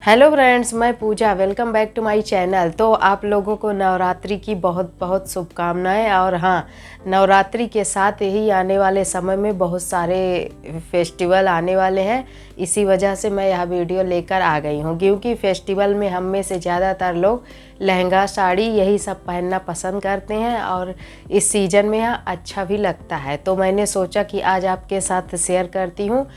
Hello friends, मैं Pooja. Welcome back to my channel. तो आप लोगों को नवरात्रि की बहुत बहुत शुभकामनाएं। और हाँ, नवरात्रि के साथ ही आने वाले समय में बहुत सारे फेस्टिवल आने वाले हैं। इसी वजह से मैं यह वीडियो लेकर आ गई हूँ, क्योंकि फेस्टिवल में हम में से ज़्यादातर लोग लहंगा साड़ी यही सब पहनना पसंद करते हैं और इस सीज़न में यह अच्छा भी लगता है। तो मैंने सोचा कि आज आपके साथ शेयर करती हूँ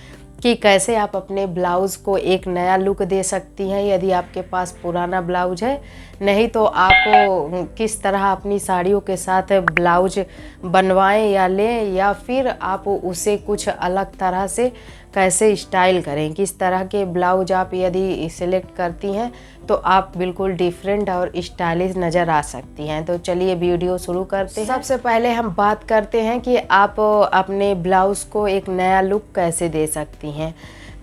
कि कैसे आप अपने ब्लाउज़ को एक नया लुक दे सकती हैं यदि आपके पास पुराना ब्लाउज है। नहीं तो आप किस तरह अपनी साड़ियों के साथ ब्लाउज बनवाएं या लें, या फिर आप उसे कुछ अलग तरह से कैसे स्टाइल करें। किस तरह के ब्लाउज आप यदि सिलेक्ट करती हैं तो आप बिल्कुल डिफरेंट और स्टाइलिश नज़र आ सकती हैं। तो चलिए वीडियो शुरू करते हैं। सबसे पहले हम बात करते हैं कि आप अपने ब्लाउज़ को एक नया लुक कैसे दे सकती हैं।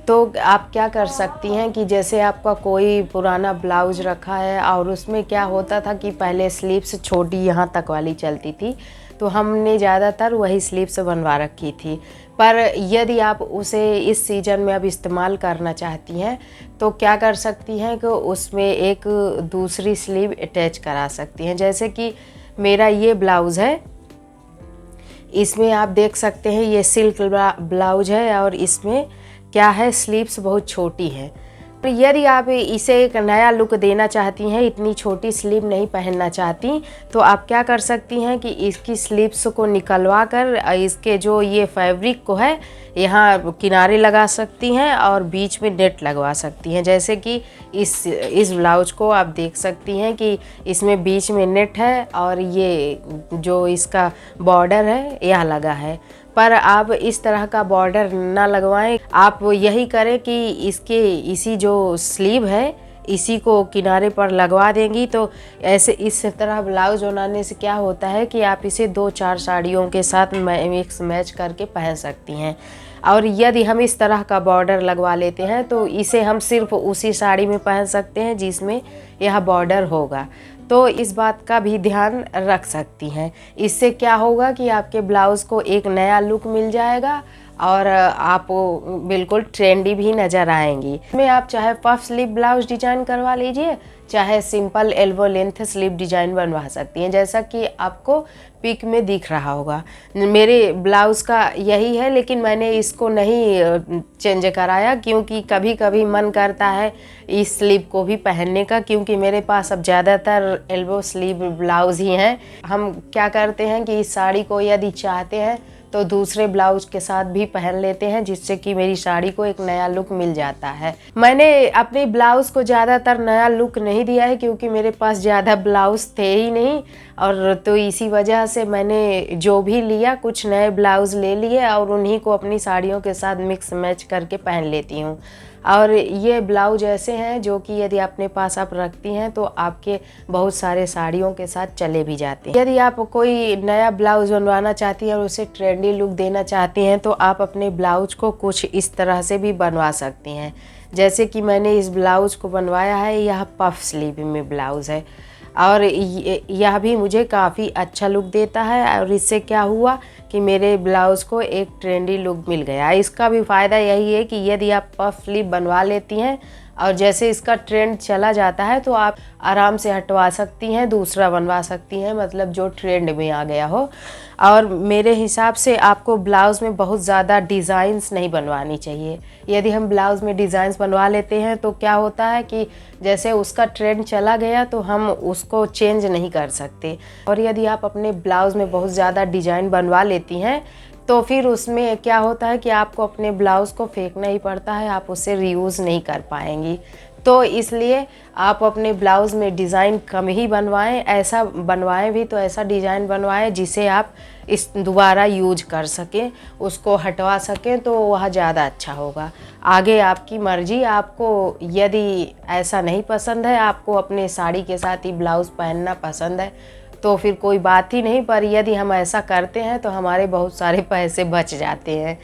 तो आप क्या कर सकती हैं कि जैसे आपका कोई पुराना ब्लाउज रखा है और उसमें क्या होता था कि पहले स्लीव्स छोटी यहाँ तक वाली चलती थी, तो हमने ज़्यादातर वही स्लीव्स बनवा रखी थी। पर यदि आप उसे इस सीज़न में अब इस्तेमाल करना चाहती हैं तो क्या कर सकती हैं कि उसमें एक दूसरी स्लीव अटैच करा सकती हैं। जैसे कि मेरा ये ब्लाउज़ है, इसमें आप देख सकते हैं ये सिल्क ब्लाउज है और इसमें क्या है, स्लीव्स बहुत छोटी है। तो यदि आप इसे एक नया लुक देना चाहती हैं, इतनी छोटी स्लीव नहीं पहनना चाहती, तो आप क्या कर सकती हैं कि इसकी स्लीव्स को निकलवा कर इसके जो ये फैब्रिक को है यहाँ किनारे लगा सकती हैं और बीच में नेट लगवा सकती हैं। जैसे कि इस ब्लाउज को आप देख सकती हैं कि इसमें बीच में नेट है और ये जो इसका बॉर्डर है यह लगा है। पर आप इस तरह का बॉर्डर ना लगवाएं, आप यही करें कि इसी जो स्लीव है इसी को किनारे पर लगवा देंगी। तो ऐसे इस तरह ब्लाउज बनाने से क्या होता है कि आप इसे 2-4 साड़ियों के साथ मिक्स मैच करके पहन सकती हैं। और यदि हम इस तरह का बॉर्डर लगवा लेते हैं तो इसे हम सिर्फ उसी साड़ी में पहन सकते हैं जिसमें यह बॉर्डर होगा। तो इस बात का भी ध्यान रख सकती हैं। इससे क्या होगा कि आपके ब्लाउज़ को एक नया लुक मिल जाएगा और आप बिल्कुल ट्रेंडी भी नज़र आएंगी। इसमें आप चाहे पफ स्लीव ब्लाउज डिजाइन करवा लीजिए, चाहे simple elbow length sleeve design बनवा सकती हैं, जैसा कि आपको पिक में दिख रहा होगा। मेरे ब्लाउज़ का यही है, लेकिन मैंने इसको नहीं चेंज कराया क्योंकि कभी कभी मन करता है इस स्लीव को भी पहनने का, क्योंकि मेरे पास अब ज़्यादातर एल्बो स्लीव ब्लाउज़ ही हैं। हम क्या करते हैं कि इस साड़ी को यदि चाहते हैं तो दूसरे ब्लाउज के साथ भी पहन लेते हैं, जिससे कि मेरी साड़ी को एक नया लुक मिल जाता है। मैंने अपने ब्लाउज को ज़्यादातर नया लुक नहीं दिया है क्योंकि मेरे पास ज़्यादा ब्लाउज थे ही नहीं, और तो इसी वजह से मैंने जो भी लिया कुछ नए ब्लाउज ले लिए और उन्हीं को अपनी साड़ियों के साथ मिक्स मैच करके पहन लेती हूँ। और ये ब्लाउज ऐसे हैं जो कि यदि अपने पास आप रखती हैं तो आपके बहुत सारे साड़ियों के साथ चले भी जाते हैं। यदि आप कोई नया ब्लाउज बनवाना चाहती हैं और उसे ट्रेंडी लुक देना चाहती हैं तो आप अपने ब्लाउज को कुछ इस तरह से भी बनवा सकती हैं। जैसे कि मैंने इस ब्लाउज को बनवाया है, यह पफ स्लीव में ब्लाउज है और यह भी मुझे काफ़ी अच्छा लुक देता है। और इससे क्या हुआ कि मेरे ब्लाउज़ को एक ट्रेंडी लुक मिल गया। इसका भी फ़ायदा यही है कि यदि आप पफ स्लीव बनवा लेती हैं और जैसे इसका ट्रेंड चला जाता है तो आप आराम से हटवा सकती हैं, दूसरा बनवा सकती हैं, मतलब जो ट्रेंड में आ गया हो। और मेरे हिसाब से आपको ब्लाउज़ में बहुत ज़्यादा डिज़ाइंस नहीं बनवानी चाहिए। यदि हम ब्लाउज़ में डिज़ाइंस बनवा लेते हैं तो क्या होता है कि जैसे उसका ट्रेंड चला गया तो हम उसको चेंज नहीं कर सकते। और यदि आप अपने ब्लाउज़ में बहुत ज़्यादा डिज़ाइन बनवा लेती हैं तो फिर उसमें क्या होता है कि आपको अपने ब्लाउज़ को फेंकना ही पड़ता है, आप उसे रीयूज़ नहीं कर पाएंगी। तो इसलिए आप अपने ब्लाउज़ में डिज़ाइन कम ही बनवाएं, ऐसा बनवाएं भी तो ऐसा डिज़ाइन बनवाएं जिसे आप इस दोबारा यूज कर सकें, उसको हटवा सकें, तो वह ज़्यादा अच्छा होगा। आगे आपकी मर्ज़ी, आपको यदि ऐसा नहीं पसंद है, आपको अपने साड़ी के साथ ही ब्लाउज़ पहनना पसंद है तो फिर कोई बात ही नहीं। पर यदि हम ऐसा करते हैं तो हमारे बहुत सारे पैसे बच जाते हैं।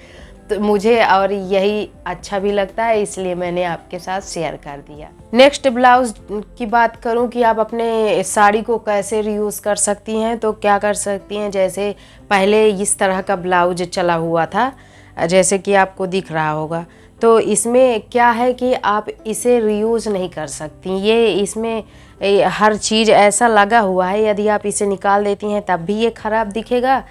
तो मुझे और यही अच्छा भी लगता है, इसलिए मैंने आपके साथ शेयर कर दिया। नेक्स्ट ब्लाउज की बात करूं कि आप अपने साड़ी को कैसे रीयूज़ कर सकती हैं, तो क्या कर सकती हैं, जैसे पहले इस तरह का ब्लाउज चला हुआ था, जैसे कि आपको दिख रहा होगा, तो इसमें क्या है कि आप इसे रीयूज़ नहीं कर सकती। ये इसमें हर चीज़ ऐसा लगा हुआ है, यदि आप इसे निकाल देती हैं तब भी ये ख़राब दिखेगा।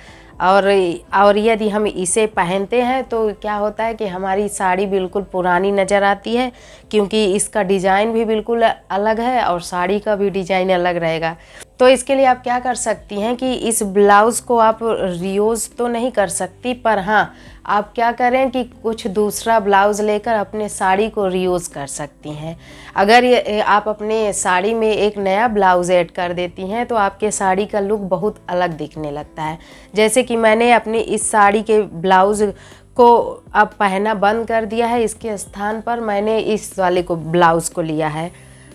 और यदि हम इसे पहनते हैं तो क्या होता है कि हमारी साड़ी बिल्कुल पुरानी नज़र आती है, क्योंकि इसका डिज़ाइन भी बिल्कुल अलग है और साड़ी का भी डिज़ाइन अलग रहेगा। तो इसके लिए आप क्या कर सकती हैं कि इस ब्लाउज़ को आप रीयूज़ तो नहीं कर सकती, पर हाँ आप क्या करें कि कुछ दूसरा ब्लाउज़ लेकर अपने साड़ी को रीयूज़ कर सकती हैं। अगर ये आप अपने साड़ी में एक नया ब्लाउज़ ऐड कर देती हैं तो आपके साड़ी का लुक बहुत अलग दिखने लगता है। जैसे कि मैंने अपनी इस साड़ी के ब्लाउज़ को अब पहनना बंद कर दिया है, इसके स्थान पर मैंने इस वाले को ब्लाउज़ को लिया है।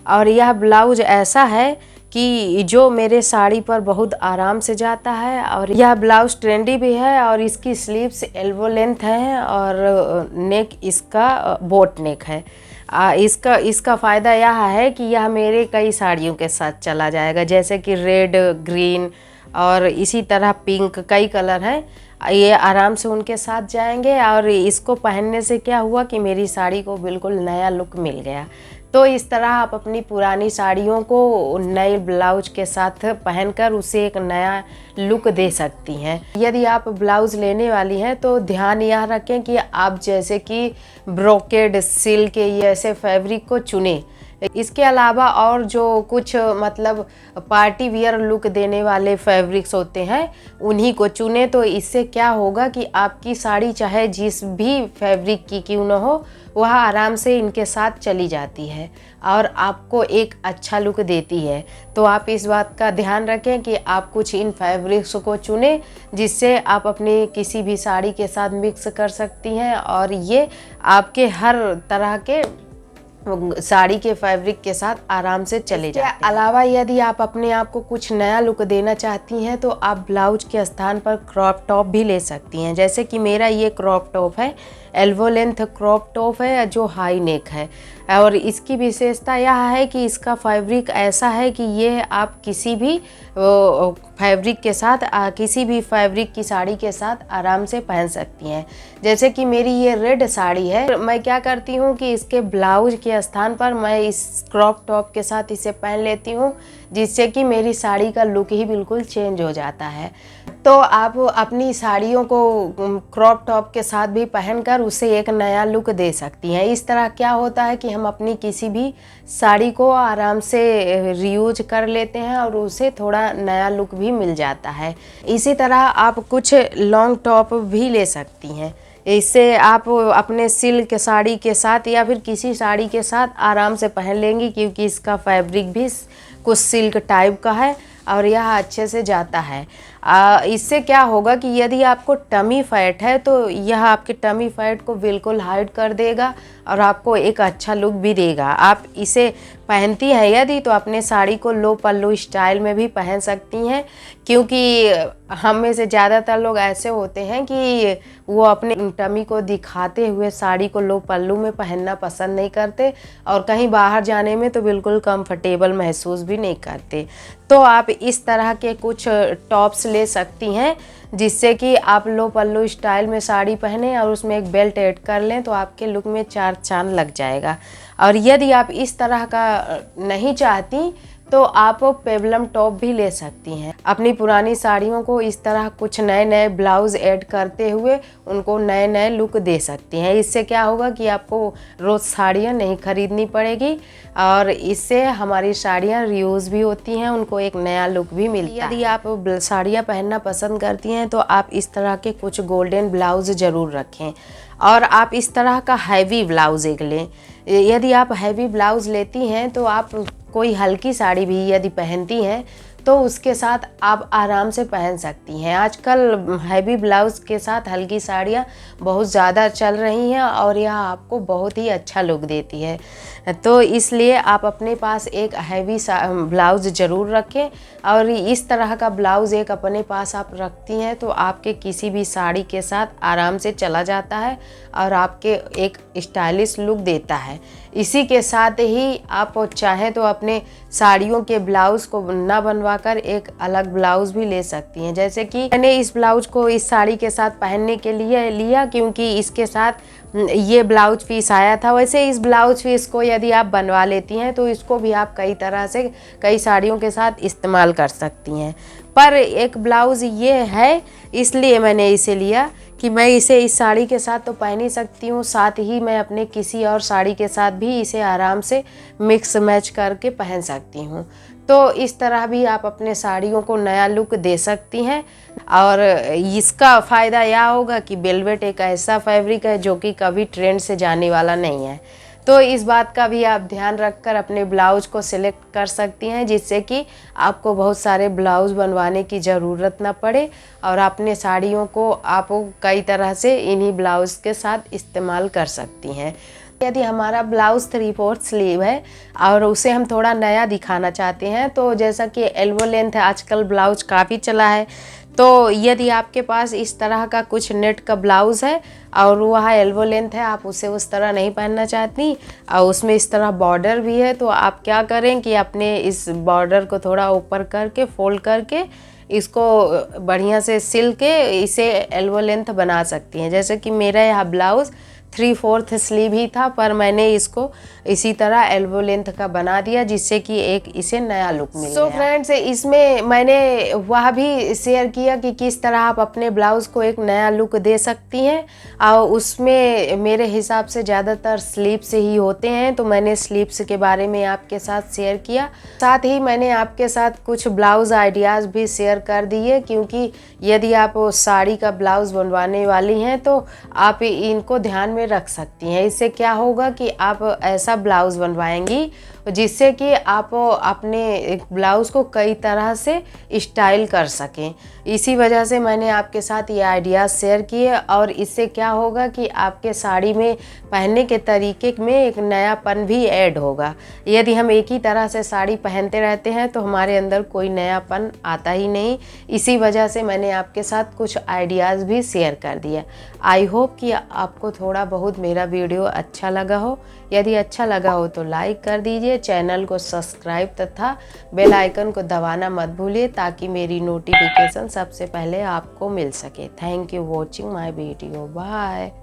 और यह ब्लाउज़ ऐसा है कि जो मेरे साड़ी पर बहुत आराम से जाता है, और यह ब्लाउज़ ट्रेंडी भी है और इसकी स्लीव्स एल्बो लेंथ है और नेक इसका बोट नेक है। इसका फ़ायदा यह है कि यह मेरे कई साड़ियों के साथ चला जाएगा, जैसे कि रेड, ग्रीन और इसी तरह पिंक, कई कलर हैं, ये आराम से उनके साथ जाएंगे। और इसको पहनने से क्या हुआ कि मेरी साड़ी को बिल्कुल नया लुक मिल गया। तो इस तरह आप अपनी पुरानी साड़ियों को नए ब्लाउज के साथ पहनकर उसे एक नया लुक दे सकती हैं। यदि आप ब्लाउज़ लेने वाली हैं तो ध्यान यह रखें कि आप जैसे कि ब्रोकेड, सिल्क ये ऐसे फैब्रिक को चुनें। इसके अलावा और जो कुछ मतलब पार्टी वियर लुक देने वाले फैब्रिक्स होते हैं उन्हीं को चुने, तो इससे क्या होगा कि आपकी साड़ी चाहे जिस भी फैब्रिक की क्यों न हो वह आराम से इनके साथ चली जाती है और आपको एक अच्छा लुक देती है। तो आप इस बात का ध्यान रखें कि आप कुछ इन फैब्रिक्स को चुनें जिससे आप अपनी किसी भी साड़ी के साथ मिक्स कर सकती हैं और ये आपके हर तरह के साड़ी के फैब्रिक के साथ आराम से चले जाते हैं। इसके अलावा यदि आप अपने आप को कुछ नया लुक देना चाहती हैं तो आप ब्लाउज के स्थान पर क्रॉप टॉप भी ले सकती हैं। जैसे कि मेरा ये क्रॉप टॉप है, एल्बो लेंथ क्रॉप टॉप है जो हाई नेक है, और इसकी विशेषता यह है कि इसका फैब्रिक ऐसा है कि ये आप किसी भी फैब्रिक के साथ किसी भी फैब्रिक की साड़ी के साथ आराम से पहन सकती हैं। जैसे कि मेरी ये रेड साड़ी है, मैं क्या करती हूँ कि इसके ब्लाउज के स्थान पर मैं इस क्रॉप टॉप के साथ इसे पहन लेती हूँ, जिससे कि मेरी साड़ी का लुक ही बिल्कुल चेंज हो जाता है। तो आप अपनी साड़ियों को क्रॉप टॉप के साथ भी पहनकर उसे एक नया लुक दे सकती हैं। इस तरह क्या होता है कि हम अपनी किसी भी साड़ी को आराम से रीयूज कर लेते हैं और उसे थोड़ा नया लुक भी मिल जाता है। इसी तरह आप कुछ लॉन्ग टॉप भी ले सकती हैं। इससे आप अपने सिल्क साड़ी के साथ या फिर किसी साड़ी के साथ आराम से पहन लेंगी, क्योंकि इसका फैब्रिक भी कुछ सिल्क टाइप का है और यह अच्छे से जाता है। इससे क्या होगा कि यदि आपको टमी फैट है तो यह आपके टमी फैट को बिल्कुल हाइड कर देगा और आपको एक अच्छा लुक भी देगा। आप इसे पहनती हैं यदि तो अपने साड़ी को लो पल्लू स्टाइल में भी पहन सकती हैं, क्योंकि हम में से ज़्यादातर लोग ऐसे होते हैं कि वो अपने टमी को दिखाते हुए साड़ी को लो पल्लू में पहनना पसंद नहीं करते और कहीं बाहर जाने में तो बिल्कुल कंफर्टेबल महसूस भी नहीं करते। तो आप इस तरह के कुछ टॉप्स ले सकती हैं जिससे कि आप लो पल्लू स्टाइल में साड़ी पहने और उसमें एक बेल्ट ऐड कर लें तो आपके लुक में चार चांद लग जाएगा। और यदि आप इस तरह का नहीं चाहती तो आप पेबलम टॉप भी ले सकती हैं। अपनी पुरानी साड़ियों को इस तरह कुछ नए नए ब्लाउज ऐड करते हुए उनको नए नए लुक दे सकती हैं। इससे क्या होगा कि आपको रोज़ साड़ियाँ नहीं खरीदनी पड़ेगी और इससे हमारी साड़ियाँ रीयूज़ भी होती हैं, उनको एक नया लुक भी मिलता है। यदि आप साड़ियाँ पहनना पसंद करती हैं तो आप इस तरह के कुछ गोल्डन ब्लाउज ज़रूर रखें और आप इस तरह का हैवी ब्लाउज एक लें। यदि आप हैवी ब्लाउज लेती हैं तो आप कोई हल्की साड़ी भी यदि पहनती हैं तो उसके साथ आप आराम से पहन सकती हैं। आजकल हैवी ब्लाउज़ के साथ हल्की साड़ियाँ बहुत ज़्यादा चल रही हैं और यह आपको बहुत ही अच्छा लुक देती है। तो इसलिए आप अपने पास एक हैवी ब्लाउज़ ज़रूर रखें और इस तरह का ब्लाउज़ एक अपने पास आप रखती हैं तो आपके किसी भी साड़ी के साथ आराम से चला जाता है और आपके एक स्टाइलिश लुक देता है। इसी के साथ ही आप चाहें तो अपने साड़ियों के ब्लाउज़ को ना बनवाकर एक अलग ब्लाउज़ भी ले सकती हैं। जैसे कि मैंने इस ब्लाउज़ को इस साड़ी के साथ पहनने के लिए लिया क्योंकि इसके साथ ये ब्लाउज पीस आया था। वैसे इस ब्लाउज पीस को यदि आप बनवा लेती हैं तो इसको भी आप कई तरह से कई साड़ियों के साथ इस्तेमाल कर सकती हैं, पर एक ब्लाउज़ ये है इसलिए मैंने इसे लिया कि मैं इसे इस साड़ी के साथ तो पहन ही सकती हूँ, साथ ही मैं अपने किसी और साड़ी के साथ भी इसे आराम से मिक्स मैच करके पहन सकती हूँ। तो इस तरह भी आप अपने साड़ियों को नया लुक दे सकती हैं। और इसका फ़ायदा यह होगा कि वेलवेट एक ऐसा फैब्रिक है जो कि कभी ट्रेंड से जाने वाला नहीं है। तो इस बात का भी आप ध्यान रखकर अपने ब्लाउज को सिलेक्ट कर सकती हैं, जिससे कि आपको बहुत सारे ब्लाउज बनवाने की ज़रूरत ना पड़े और अपने साड़ियों को आप कई तरह से इन्हीं ब्लाउज के साथ इस्तेमाल कर सकती हैं। यदि हमारा ब्लाउज़ 3/4 स्लीव है और उसे हम थोड़ा नया दिखाना चाहते हैं, तो जैसा कि एल्बो लेंथ है, आजकल ब्लाउज काफ़ी चला है, तो यदि आपके पास इस तरह का कुछ नेट का ब्लाउज़ है और वह एल्बो लेंथ है, आप उसे उस तरह नहीं पहनना चाहती और उसमें इस तरह बॉर्डर भी है, तो आप क्या करें कि अपने इस बॉर्डर को थोड़ा ऊपर करके फोल्ड करके इसको बढ़िया से सिल के इसे एल्बो लेंथ बना सकती हैं। जैसे कि मेरा यह ब्लाउज़ 3/4 स्लीव ही था, पर मैंने इसको इसी तरह एल्बो लेंथ का बना दिया, जिससे कि एक इसे नया लुक मिल गया। सो फ्रेंड्स, इसमें मैंने वह भी शेयर किया कि किस तरह आप अपने ब्लाउज़ को एक नया लुक दे सकती हैं और उसमें मेरे हिसाब से ज़्यादातर स्लीव्स ही होते हैं, तो मैंने स्लीव्स के बारे में आपके साथ शेयर किया। साथ ही मैंने आपके साथ कुछ ब्लाउज़ आइडियाज़ भी शेयर कर दिए, क्योंकि यदि आप साड़ी का ब्लाउज़ बनवाने वाली हैं तो आप इनको ध्यान में रख सकती हैं। इससे क्या होगा कि आप ऐसा ब्लाउज़ बनवाएंगी जिससे कि आप अपने ब्लाउज़ को कई तरह से स्टाइल कर सकें। इसी वजह से मैंने आपके साथ ये आइडियाज़ शेयर किए और इससे क्या होगा कि आपके साड़ी में पहनने के तरीके में एक नयापन भी ऐड होगा। यदि हम एक ही तरह से साड़ी पहनते रहते हैं तो हमारे अंदर कोई नयापन आता ही नहीं। इसी वजह से मैंने आपके साथ कुछ आइडियाज़ भी शेयर कर दिया। आई होप कि आपको थोड़ा बहुत मेरा वीडियो अच्छा लगा हो। यदि अच्छा लगा हो तो लाइक कर दीजिए, चैनल को सब्सक्राइब तथा बेल आइकन को दबाना मत भूलिए ताकि मेरी नोटिफिकेशन सबसे पहले आपको मिल सके। Thank you watching my video. Bye.